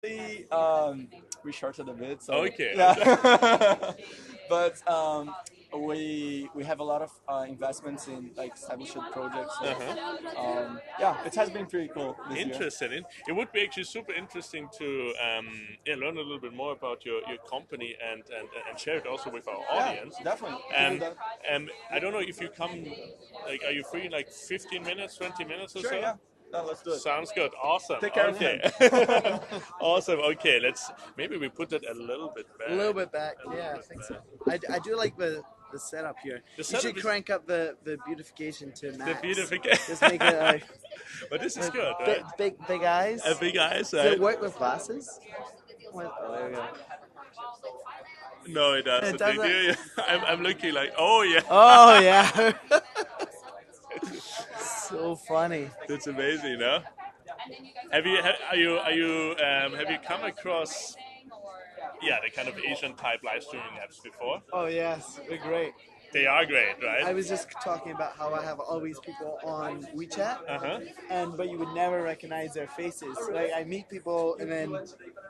We shorted a bit, so Okay. yeah. But we have a lot of investments in like established projects. So yeah, it has been pretty cool this year. Interesting. It would be actually super interesting to yeah, learn a little bit more about your company and share it also with our Yeah, audience. definitely. We can do Um, that. I don't know if you come, like, are you free in like 15 minutes, 20 minutes or Sure, so? yeah. No, let's do it. Sounds good. Awesome. Take care of Okay. him. Awesome. Okay. Let's maybe we put that a little bit A little back. bit back, A little yeah, I bit think so. back. I do like the setup here. The You setup should is crank up the beautification to the max. beautification. Just make it But this is good, big, right? big eyes. Big eyes, Does right? it work with glasses? Oh, there we go. No, it It doesn't. doesn't. I'm looking like, oh yeah. Oh yeah. So funny. That's amazing, no? Have you come across yeah the kind of Asian type live streaming apps before? Oh yes, they're great. They are great, I right? was just talking about how I have all these people on WeChat, Uh huh. and but you would never recognize their faces. Like I meet people, and then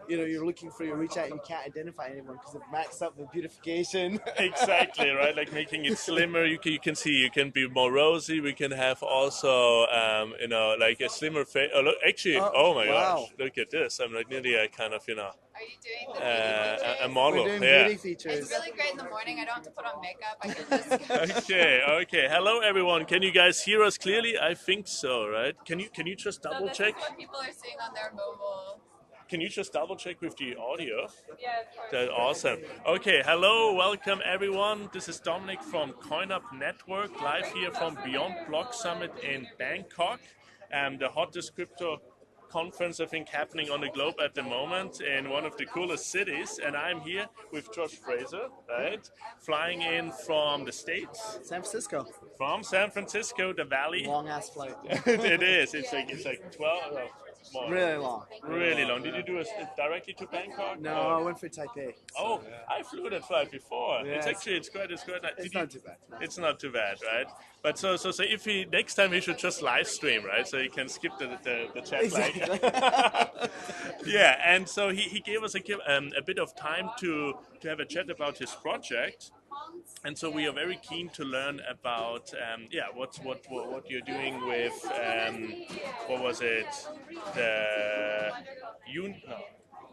you're looking for your WeChat, and you can't identify anyone because it maxed up the beautification. Exactly, right? Like making it slimmer. You can see you can be more rosy. We can have also like a slimmer face. Oh, look, actually, oh my Wow. gosh, look at this. I'm like nearly a kind of Are you doing the beauty a features? We're model. doing Yeah. beauty features. It's really great in the morning. I don't have to put on makeup. I can just go. Okay, okay. Hello, everyone. Can you guys hear us clearly? I think so, right? Can you just So double this check? is what people are seeing on their mobile. Can you just double check with the audio? Yeah, of course. That's awesome. Okay, hello, welcome everyone. This is Dominic from CoinUp Network, live here from Beyond Blocks Summit in Bangkok, the hottest crypto conference I think happening on the globe at the moment in one of the coolest cities. And I'm here with Josh Fraser, right? Flying in from the States, San Francisco. from San Francisco, the Valley. Long ass flight. It is. It's like 12. More. Really long. Really long. Did you do it directly to Bangkok? No, or- I went for Taipei. Oh, I flew that flight before. Yeah, It's it's- actually it's great. It's great. It's not too bad. No. It's not too bad, right? But so if he next time he should just live stream, right? So you can skip the chat Exactly. yeah, and so he gave us a bit of time to have a chat about his project. And so we are very keen to learn about what you're doing with what was it, the no,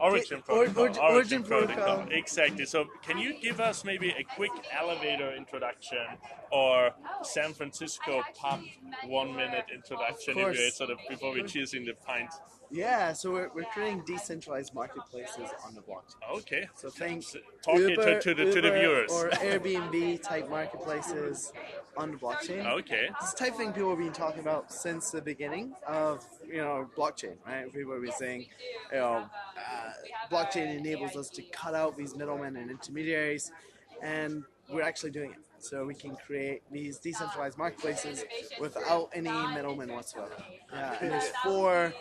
Origin Protocol. Origin Protocol. Exactly. So can you give us maybe a quick elevator introduction or San Francisco pub 1 minute introduction Of course. if you sort of before we cheers in the pint? Yeah, so we're creating decentralized marketplaces on the blockchain. Okay. So think Talk it Uber, to the Uber viewers. or Airbnb type marketplaces on the blockchain. Okay. This type of thing people have been talking about since the beginning of blockchain, right? People have been saying, blockchain enables us to cut out these middlemen and intermediaries, and we're actually doing it. So we can create these decentralized marketplaces without any middlemen whatsoever. And there's 4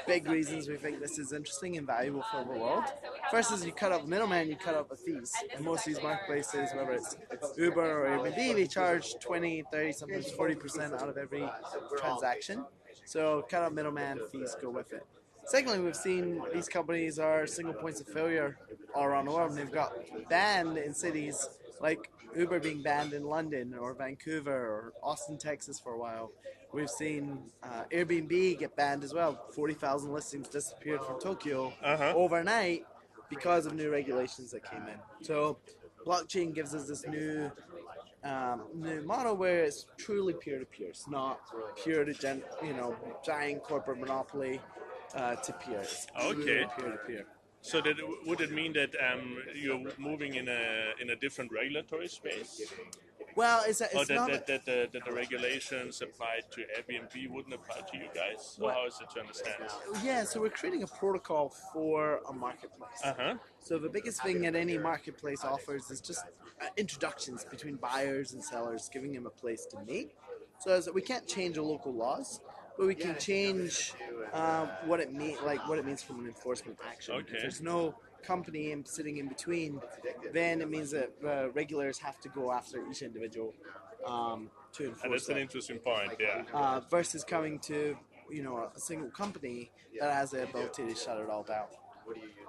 big reasons we think this is interesting and valuable for the world. First is you cut out the middleman, you cut out the fees. And most of these marketplaces, whether it's Uber or Airbnb, they charge 20, 30, sometimes 40% out of every transaction. So cut out middleman, fees go with it. Secondly, we've seen these companies are single points of failure all around the world, and they've got banned in cities like Uber being banned in London or Vancouver or Austin, Texas for a while. We've seen Airbnb get banned as well. 40,000 listings disappeared from Tokyo overnight because of new regulations that came in. So blockchain gives us this new model where it's truly peer-to-peer. It's not pure to giant corporate monopoly to peer. It's Okay. peer-to-peer. So would it mean that you're moving in a different regulatory space, Well, it's or not. that the regulations applied to Airbnb wouldn't apply to you guys? So how is it to understand? Yeah, so we're creating a protocol for a marketplace. So the biggest thing that any marketplace offers is just introductions between buyers and sellers, giving them a place to meet. So as we can't change the local laws, but we can change what it means from an enforcement action. Okay. If there's no company sitting in between, then it means that regulators have to go after each individual to enforce And that's an that. interesting point. Yeah. Versus coming to a single company that has the ability to shut it all down.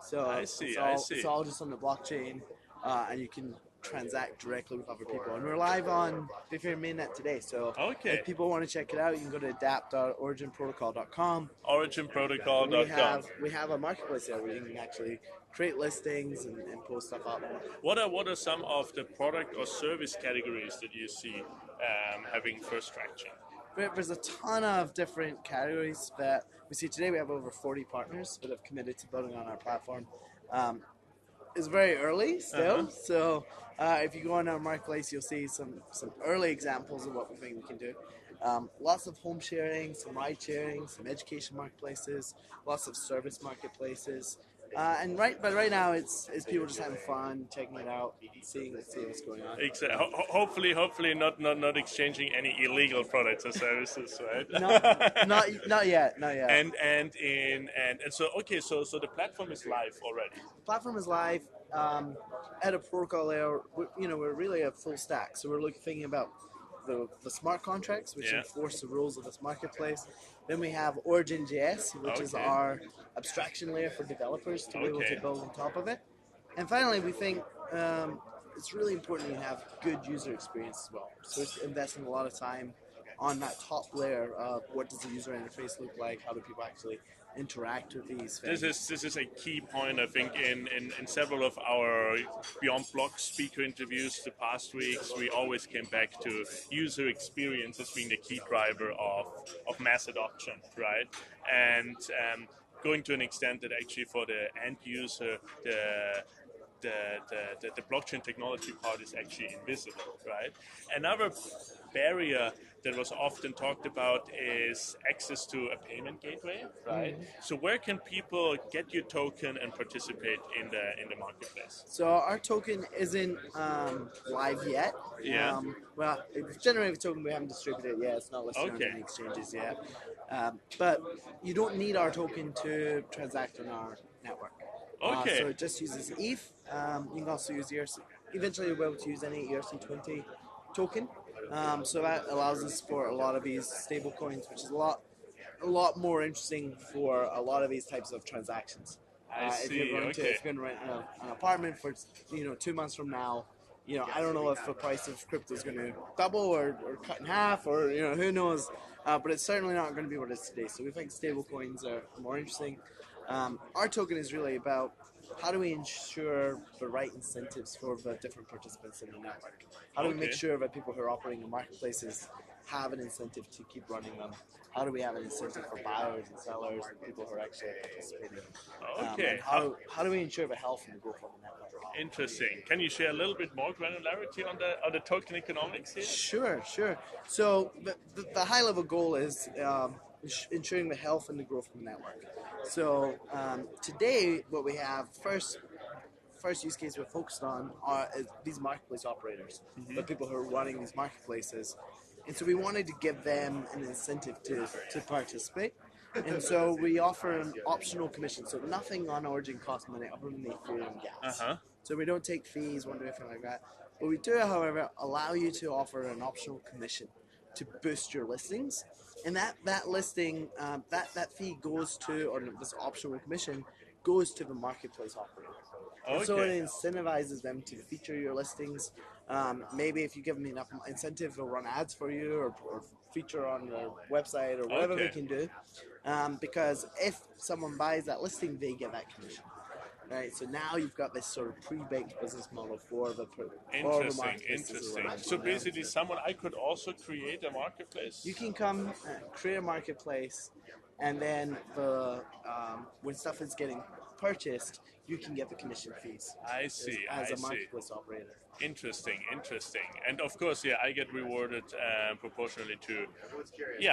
So I see, it's all just on the blockchain, and you can transact directly with other people. And we're live on Bitcoin mainnet today. So Okay. if people want to check it out, you can go to adapt.originprotocol.com. Originprotocol.com. We have a marketplace there where you can actually create listings and post stuff up. What are some of the product or service categories that you see having first traction? There's a ton of different categories that we see today. We have over 40 partners that have committed to building on our platform. It's very early still, so if you go on our marketplace, you'll see some early examples of what we think we can do. Lots of home sharing, some ride sharing, some education marketplaces, lots of service marketplaces. And right now it's people just having fun, checking it out, seeing what's going on. Exactly. Hopefully not exchanging any illegal products or services, right? Not yet. And so okay, so the platform is live already. The platform is live. At a protocol layer, we're really a full stack. So we're thinking about the smart contracts, which enforce the rules of this marketplace. Then we have Origin.js, which is our abstraction layer for developers to be able to build on top of it. And finally, we think it's really important you have good user experience as well. So we're investing a lot of time on that top layer of what does the user interface look like, how do people actually interact with these things. This is a key point, I think, in several of our Beyond Blocks speaker interviews the past weeks. We always came back to user experience as being the key driver of mass adoption, right? And going to an extent that actually for the end user, the blockchain technology part is actually invisible, right? Another barrier that was often talked about is access to a payment gateway, right? So where can people get your token and participate in the marketplace? So our token isn't live yet. Yeah. Well, it's generated token, we haven't distributed it yet. It's not listed on any exchanges yet. But you don't need our token to transact on our network. Okay. So it just uses ETH. You can also use ERC. Eventually, you'll be able to use any ERC20 token. So that allows us to support a lot of these stable coins, which is a lot more interesting for a lot of these types of transactions. I see. If you're going to rent an apartment for 2 months from now, I don't know if the price of crypto is going to double or cut in half, or who knows. But it's certainly not going to be what it is today. So we think stable coins are more interesting. Our token is really about how do we ensure the right incentives for the different participants in the network? How do we make sure that people who are operating in marketplaces have an incentive to keep running them? How do we have an incentive for buyers and sellers and people who are actually participating? Okay. How do we ensure the health and the growth of the network? Interesting. Can you share a little bit more granularity on the token economics here? Sure. So the high level goal is ensuring the health and the growth of the network. So today, what we have first use case we're focused on is these marketplace operators, the people who are running these marketplaces, and so we wanted to give them an incentive to participate. And so we offer an optional commission, so nothing on Origin costs money other than the Ethereum gas. So we don't take fees, won't do anything like that. But we do, however, allow you to offer an optional commission to boost your listings. And that listing, that fee goes to, or this optional commission, goes to the marketplace operator. And so it incentivizes them to feature your listings. Maybe if you give them enough incentive, they'll run ads for you or feature on your website or whatever they can do. Because if someone buys that listing, they get that commission. Right, so now you've got this sort of pre-baked business model for the Interesting. So basically, I could also create a marketplace. You can come create a marketplace, and then when stuff is getting purchased, you can get the commission fees. I see. As a marketplace operator. Interesting. And of course, I get rewarded proportionally to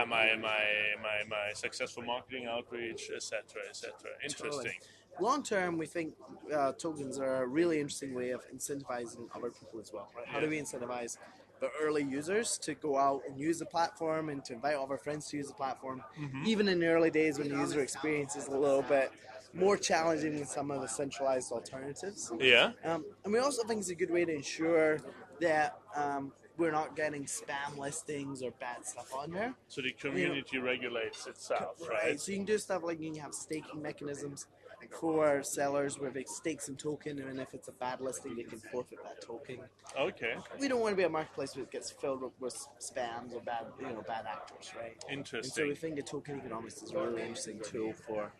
my successful marketing outreach, etc. Interesting. Totally. Long term, we think tokens are a really interesting way of incentivizing other people as well. Right? How do we incentivize the early users to go out and use the platform and to invite all their friends to use the platform, even in the early days when the user experience is a little bit more challenging than some of the centralized alternatives. And we also think it's a good way to ensure that we're not getting spam listings or bad stuff on there. So the community regulates itself, right? So you can do stuff like you can have staking mechanisms. for sellers where they stake some token, and if it's a bad listing, they can forfeit that token. Okay. We don't want to be a marketplace that gets filled with spams or bad actors, right? And so Interesting. we think the token economics is a really interesting tool for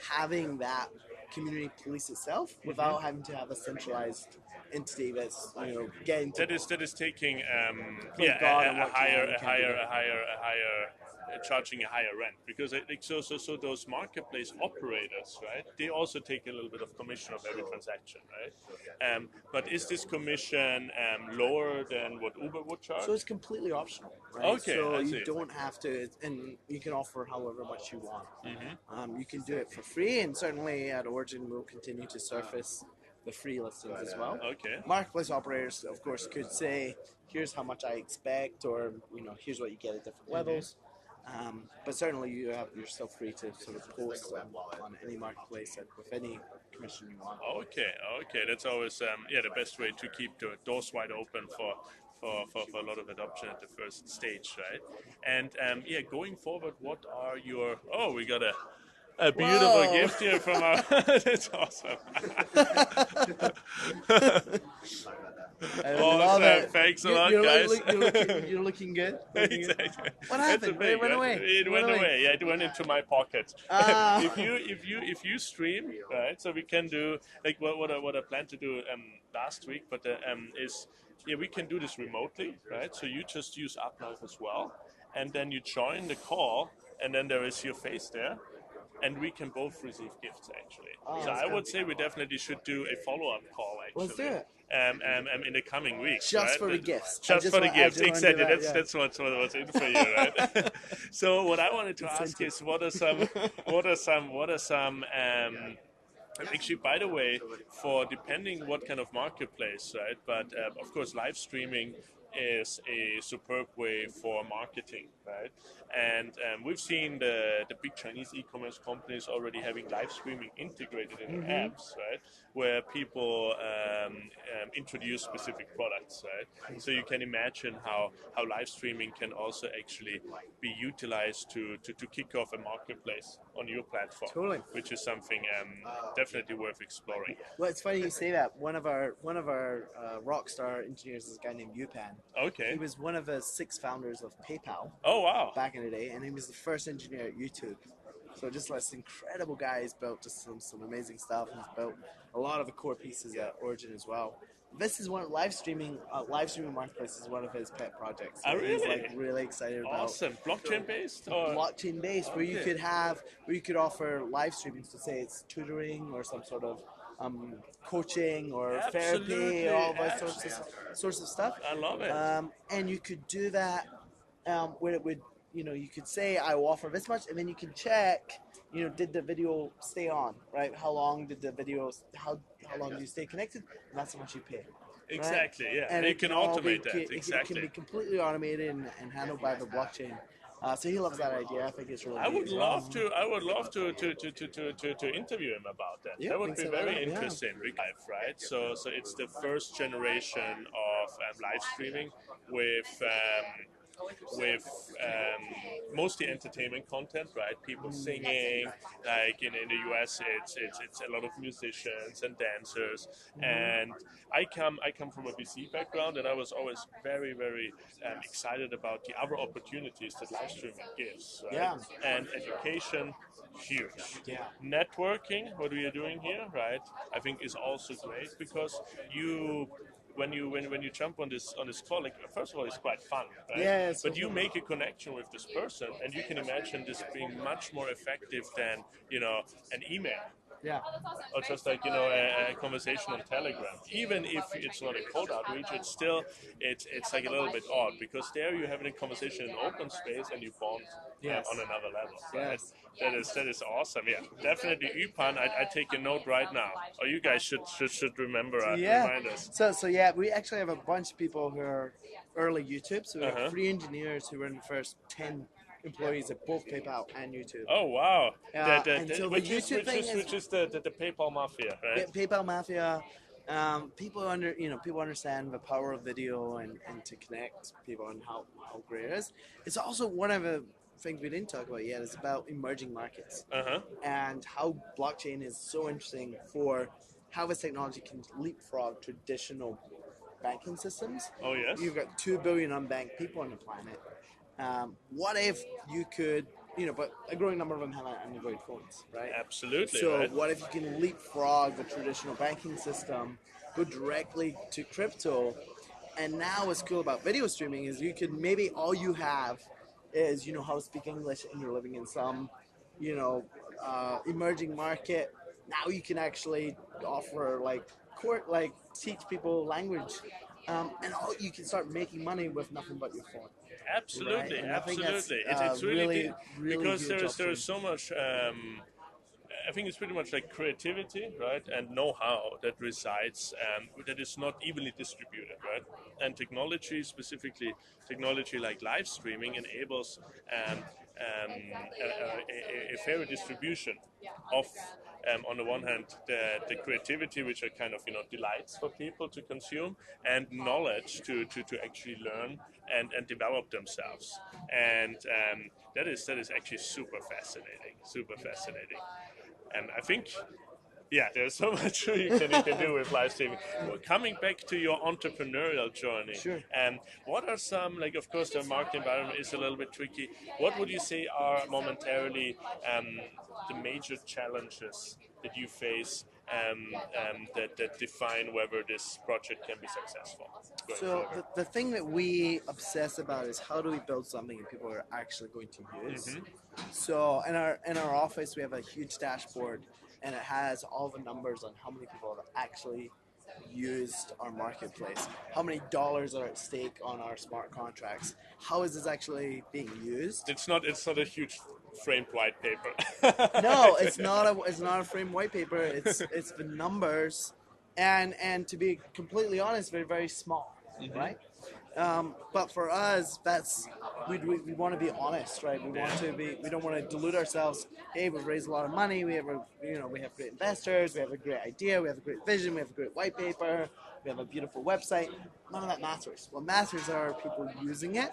having that community police itself without having to have a centralized entity that's getting to That is taking Play God and a what higher can be done. charging a higher rent, because so those marketplace operators, right? They also take a little bit of commission of every transaction, right? But is this commission lower than what Uber would charge? So it's completely optional, right? Okay, so I you see. don't have to, and you can offer however much you want. You can do it for free, and certainly at Origin we'll continue to surface the free listings as well. Okay. Marketplace operators, of course, could say, "Here's how much I expect," or "Here's what you get at different levels." But certainly you're still free to sort of post on any marketplace with any commission you want. Okay, that's always the best way to keep the doors wide open for a lot of adoption at the first stage, right? And going forward, what are your we got a beautiful Whoa. gift here from our that's awesome. I love Awesome. it. Thanks a lot, you're guys. You're looking good. Looking good. Exactly. What That's happened? amazing. It went away. It went away. Yeah, it went into my pocket. Ah. If you stream, right? So we can do like what I planned to do last week, but is we can do this remotely, right? So you just use UpNow as well, and then you join the call, and then there is your face there. And we can both receive gifts, actually. Oh, so I would say we definitely should do a follow-up call, actually. Let's do it. In the coming weeks. Just right? for the gifts. Just for the gifts, exactly. That, That's what's in for you, right? So what I wanted to ask is, what are some actually, by the way, for depending what kind of marketplace, right? But of course, live streaming is a superb way for marketing, right? And we've seen the big Chinese e-commerce companies already having live streaming integrated in their apps, right? Where people introduce specific products, right? So you can imagine how live streaming can also actually be utilized to kick off a marketplace on your platform, Totally. which is something definitely worth exploring. Well, it's funny you say that. One of our rock star engineers is a guy named Yupan. Okay. He was one of the 6 founders of PayPal Oh, wow. back in the day, and he was the first engineer at YouTube. So just this incredible guy. He's built just some amazing stuff, and he's built a lot of the core pieces at Origin as well. This is one live streaming marketplace is one of his pet projects. So really? He's like really excited about. Awesome. Blockchain based? Or? Blockchain based, where you could offer live streaming, so say it's tutoring or some sort of coaching or therapy, or all those sorts of stuff. I love it. And you could do that where it would, you could say I will offer this much, and then you can check, did the video stay on, right? How long did the video? How long do you stay connected? And that's how much you pay. Exactly, right? yeah. And you can automate that. It Exactly. can be completely automated and handled by the blockchain. So he loves that idea. I think it's really. I would neat. love to interview him about that. Yeah, that would be very yeah. interesting. Right? So it's the first generation of live streaming with mostly entertainment content, right? People singing, like in the US, it's a lot of musicians and dancers. And I come from a VC background, and I was always very, very excited about the other opportunities that live streaming gives, right? Yeah. And education, huge. Yeah. Networking, what we are doing here, right? I think is also great, because when you jump on this call, like, first of all, it's quite fun, right? Yeah, but you make a connection with this person, and you can imagine this being much more effective than an email. Yeah. Or just like a conversation on Telegram. Even if it's not a cold outreach, it's like a little bit odd, because there you're having a conversation in open space and you bond on another level. Right? Yes. That is awesome. Yeah, definitely Yupan. I take a note right now. Or you guys should remember remind us. So yeah, we actually have a bunch of people who are early YouTube. So we have 3 engineers who were in the first 10 employees at both PayPal and YouTube. Oh wow! Which is the PayPal mafia, right? PayPal mafia. People understand the power of video and to connect people and how great it is. It's also one of the things we didn't talk about yet is about emerging markets Uh-huh. and how blockchain is so interesting for how this technology can leapfrog traditional banking systems. Oh, yes. You've got 2 billion unbanked people on the planet. What if you could, but a growing number of them have Android phones, right? Absolutely, So right? what if you can leapfrog the traditional banking system, go directly to crypto, and now what's cool about video streaming is you can maybe all you have is how to speak English and you're living in some, emerging market. Now you can actually offer teach people language, and you can start making money with nothing but your phone. Right, Absolutely, and I think that's absolutely. It's really really, really because huge there is opportunity. so much. I think it's pretty much like creativity, right, and know-how that resides, that is not evenly distributed, right? And technology, specifically technology like live streaming, enables a fairer distribution of, on the one hand, the creativity, which are kind of delights for people to consume, and knowledge to actually learn and develop themselves. And that is actually super fascinating, super fascinating. And I think, yeah, there's so much you can do with live streaming. Well, coming back to your entrepreneurial journey, Sure. what are some, like, of course, the market environment is a little bit tricky. What would you say are momentarily the major challenges that you face that define whether this project can be successful going So forward? the thing that we obsess about is how do we build something that people are actually going to use. So in our office we have a huge dashboard, and it has all the numbers on how many people have actually used our marketplace, how many dollars are at stake on our smart contracts, how is this actually being used. It's not a huge framed white paper. No, it's not a framed white paper. It's the numbers, and to be completely honest, they're very small, right? But for us, we want to be honest, right? We don't want to dilute ourselves. Hey, we've raised a lot of money. We have great investors. We have a great idea. We have a great vision. We have a great white paper. We have a beautiful website. None of that matters. What matters are people using it,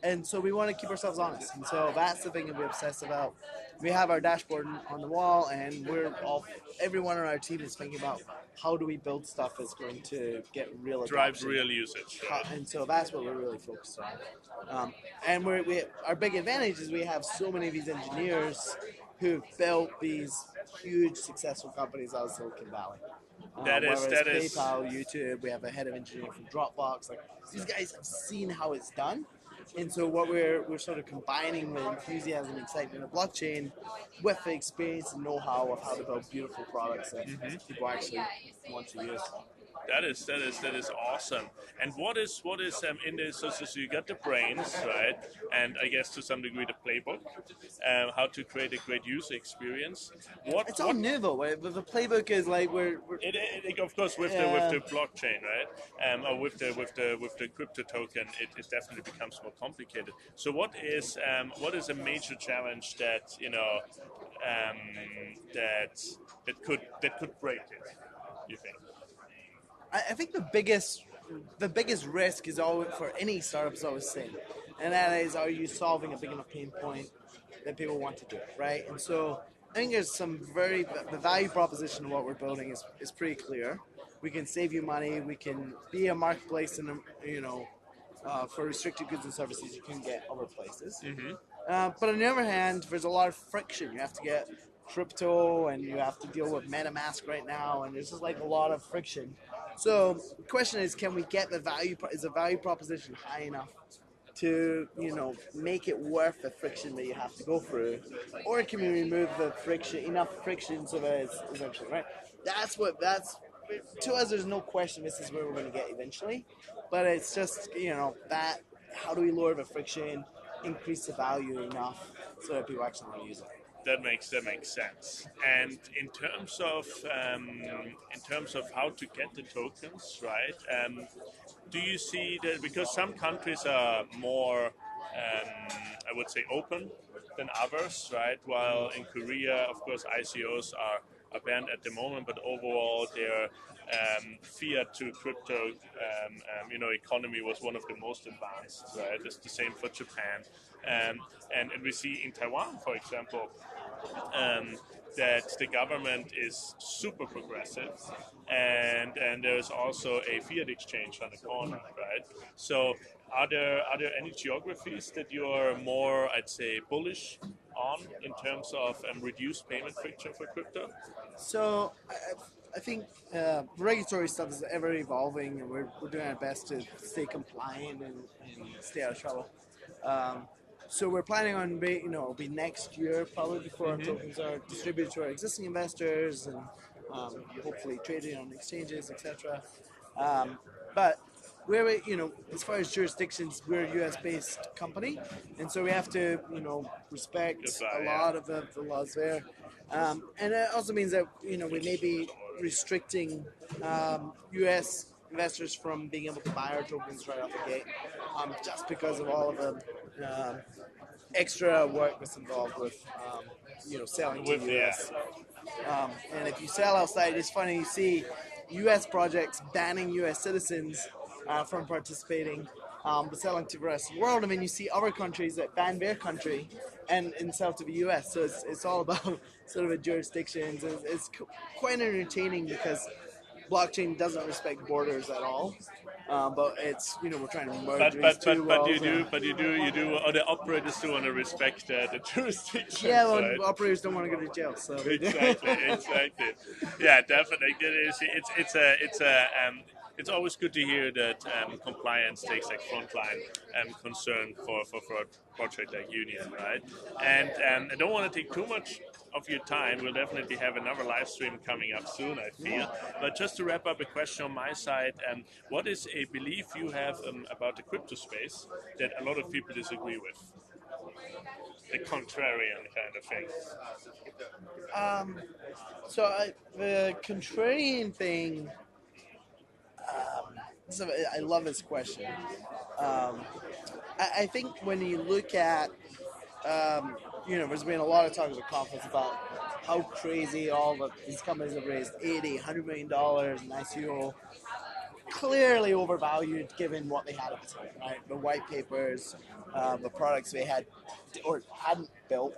and so we want to keep ourselves honest. And so that's the thing that we obsess about. We have our dashboard on the wall, and everyone on our team is thinking about how do we build stuff that's going to get real Drive adoption. real usage. Right? And so that's what we're really focused on. And our big advantage is we have so many of these engineers who've built these huge successful companies out of Silicon Valley. That is PayPal, YouTube. We have a head of engineering from Dropbox. Like these guys have seen how it's done, and so what we're sort of combining with enthusiasm and excitement of blockchain with the experience and know-how of how to build beautiful products that people actually want to use. That is awesome. And what is in this? So you got the brains, right? And I guess to some degree the playbook, how to create a great user experience. It's all new though. The playbook is like Of course with the blockchain, right? Or with the crypto token, it definitely becomes more complicated. So what is a major challenge that that could break it? You think? I think the biggest risk is always for any startup is always the same, and that is, are you solving a big enough pain point that people want to do it, right? And so I think there's the value proposition of what we're building is pretty clear. We can save you money. We can be a marketplace, and for restricted goods and services you can get other places. But on the other hand, there's a lot of friction. You have to get crypto, and you have to deal with MetaMask right now, and there's just like a lot of friction. So the question is, can we get is the value proposition high enough to make it worth the friction that you have to go through, or can we remove enough friction so that it's essentially right? That's to us. There's no question this is where we're going to get eventually, but it's just that how do we lower the friction, increase the value enough so that people actually want to use it. That makes sense. And in terms of how to get the tokens, right? Do you see that because some countries are more, I would say, open than others, right? While in Korea, of course, ICOs are banned at the moment, but overall their fiat to crypto economy was one of the most advanced. Right, it's the same for Japan, and we see in Taiwan, for example. That the government is super progressive, and there's also a fiat exchange on the corner, right? So, are there any geographies that you are more, I'd say, bullish on in terms of reduced payment friction for crypto? So I think regulatory stuff is ever evolving, and we're doing our best to stay compliant and stay out of trouble. So we're planning on it'll be next year probably before our tokens are distributed to our existing investors and hopefully traded on exchanges, etc. But as far as jurisdictions, we're a U.S.-based company, and so we have to, respect a lot of the laws there. And it also means that, we may be restricting U.S. investors from being able to buy our tokens right off the gate, just because of all of the extra work that's involved with, selling to the U.S. And if you sell outside, it's funny, you see U.S. projects banning U.S. citizens from participating, but selling to the rest of the world. I mean, you see other countries that ban their country and sell to the U.S. So it's all about sort of a jurisdictions. It's quite entertaining because blockchain doesn't respect borders at all. But it's we're trying to merge these two worlds. You do, or the operators do want to respect the jurisdiction. Yeah, well, right? operators don't want to go to jail, so Exactly. Yeah, definitely. It's always good to hear that compliance takes like frontline concern for a project like Union, right? And I don't want to take too much of your time. We'll definitely have another live stream coming up soon, I feel. But just to wrap up, a question on my side: what is a belief you have about the crypto space that a lot of people disagree with? The contrarian kind of thing. The contrarian thing. I love this question. I think when you look at, there's been a lot of talk at the conference about how crazy these companies have raised $80, $100 million in ICO. Clearly overvalued given what they had at the time, right? The white papers, the products they had or hadn't built.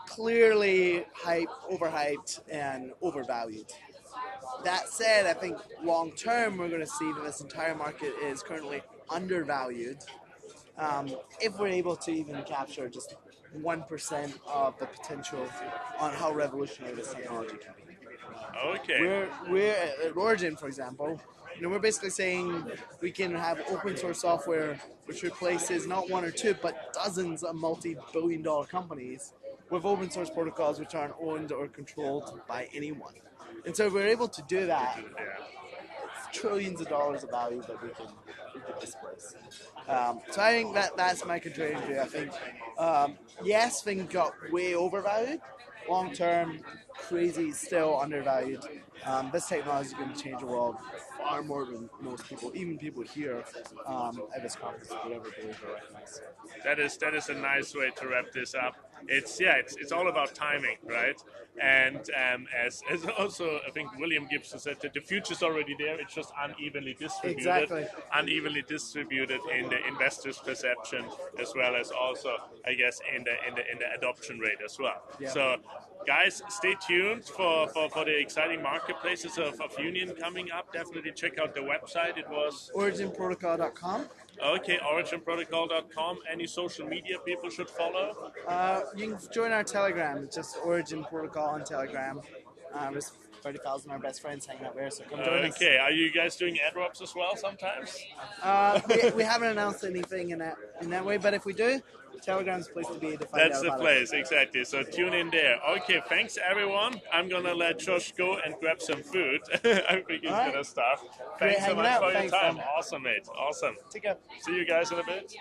Clearly overhyped and overvalued. That said, I think long term we're going to see that this entire market is currently undervalued. If we're able to even capture just 1% of the potential on how revolutionary this technology can be. Okay. We're at Origin, for example. We're basically saying we can have open source software which replaces not one or two, but dozens of multi-billion-dollar companies with open source protocols which aren't owned or controlled by anyone. And so if we're able to do that, it's trillions of dollars of value that we can displace. So I think that's my contrarian view. I think, yes, things got way overvalued. Long term, crazy, still undervalued. This technology is going to change the world far more than most people, even people here at this conference, would ever believe or recognize. That is a nice way to wrap this up. It's all about timing, right? And as also I think William Gibson said that the future's already there. It's just unevenly distributed. Exactly. Unevenly distributed in the investors' perception, as well as also I guess in the adoption rate as well. Yeah. So, guys, stay tuned for the exciting marketplaces of Union coming up. Definitely check out the website. It was originprotocol.com. Okay, originprotocol.com. Any social media people should follow? You can join our Telegram. It's just Origin Protocol on Telegram. There's 30,000 of our best friends hanging out there, so come join us. Okay, are you guys doing airdrops as well sometimes? We haven't announced anything in that way, but if we do, Telegram's the place to be to find That's out the about place, it. exactly. So tune in there. Okay, thanks everyone. I'm gonna let Josh go and grab some food. I think he's gonna start. Thanks so much for your time. Awesome, mate. Awesome. Take care. See you guys in a bit.